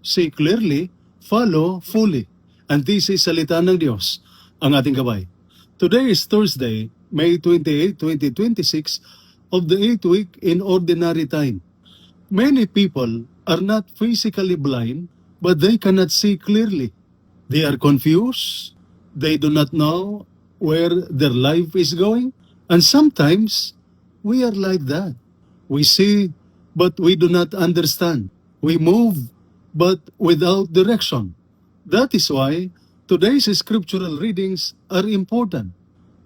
see clearly, follow fully. And this is Salita ng Diyos, ang ating gabay. Today is Thursday, May 28, 2026, of the 8th week in Ordinary Time. Many people are not physically blind, but they cannot see clearly. They are confused. They do not know where their life is going. And sometimes, we are like that. We see, but we do not understand. We move, but without direction. That is why today's scriptural readings are important.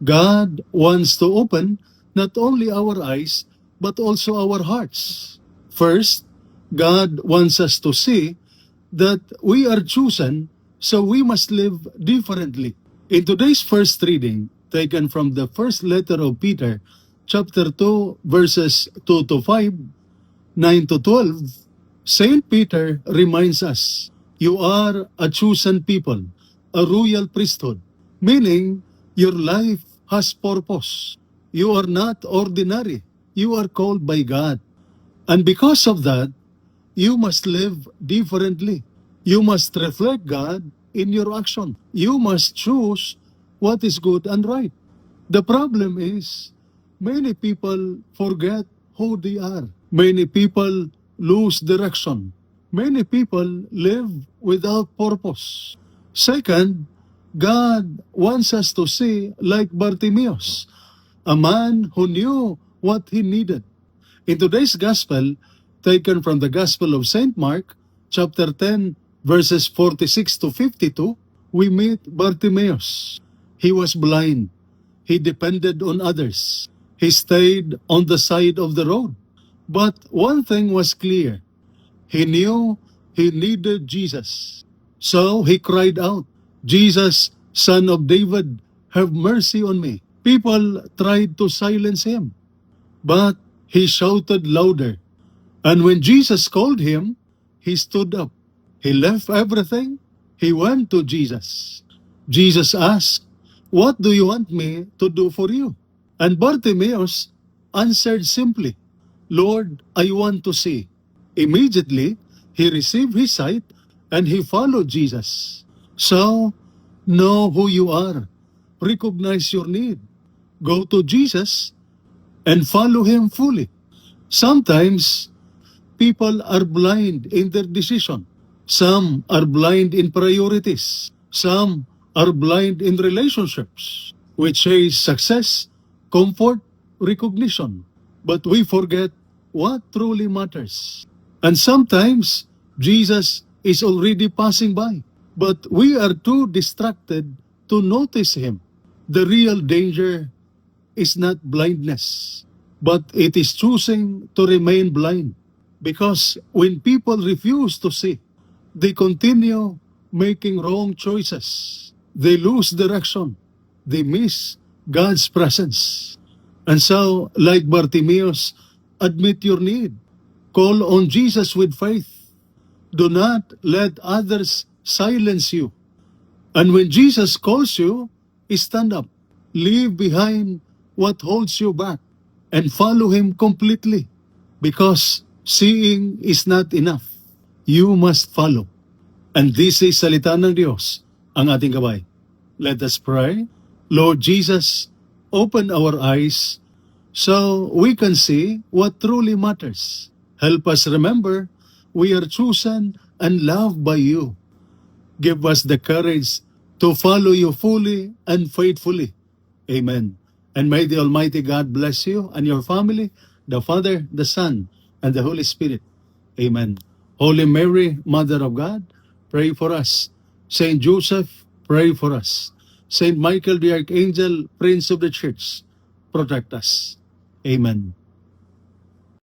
God wants to open not only our eyes, but also our hearts. First, God wants us to see that we are chosen, so we must live differently. In today's first reading, taken from the first letter of Peter, chapter 2, verses 2 to 5, 9 to 12, Saint Peter reminds us, you are a chosen people, a royal priesthood, meaning your life has purpose. You are not ordinary. You are called by God. And because of that, you must live differently. You must reflect God in your action. You must choose what is good and right. The problem is, many people forget who they are. Many people lose direction. Many people live without purpose. Second, God wants us to see like Bartimaeus, a man who knew what he needed. In today's gospel, taken from the Gospel of St. Mark, chapter 10, verses 46 to 52, we meet Bartimaeus. He was blind. He depended on others. He stayed on the side of the road. But one thing was clear. He knew he needed Jesus. So he cried out, Jesus, Son of David, have mercy on me. People tried to silence him, but he shouted louder. And when Jesus called him, he stood up. He left everything. He went to Jesus. Jesus asked, what do you want me to do for you? And Bartimaeus answered simply, Lord, I want to see. Immediately, he received his sight and he followed Jesus. So, know who you are. Recognize your need. Go to Jesus and follow him fully. Sometimes, people are blind in their decision. Some are blind in priorities. Some are blind in relationships, which is success, comfort, recognition. But we forget what truly matters. And sometimes, Jesus is already passing by, but we are too distracted to notice him. The real danger is not blindness, but it is choosing to remain blind. Because when people refuse to see, they continue making wrong choices. They lose direction. They miss God's presence. And so, like Bartimaeus, admit your need. Call on Jesus with faith. Do not let others silence you. And when Jesus calls you, stand up. Leave behind what holds you back and follow him completely. Because seeing is not enough. You must follow. And this is Salita ng Diyos, ang ating gabay. Let us pray. Lord Jesus, open our eyes so we can see what truly matters. Help us remember we are chosen and loved by you. Give us the courage to follow you fully and faithfully. Amen. And may the Almighty God bless you and your family, the Father, the Son, and the Holy Spirit. Amen. Holy Mary, Mother of God, pray for us. Saint Joseph, pray for us. Saint Michael the Archangel, Prince of the Church, protect us. Amen.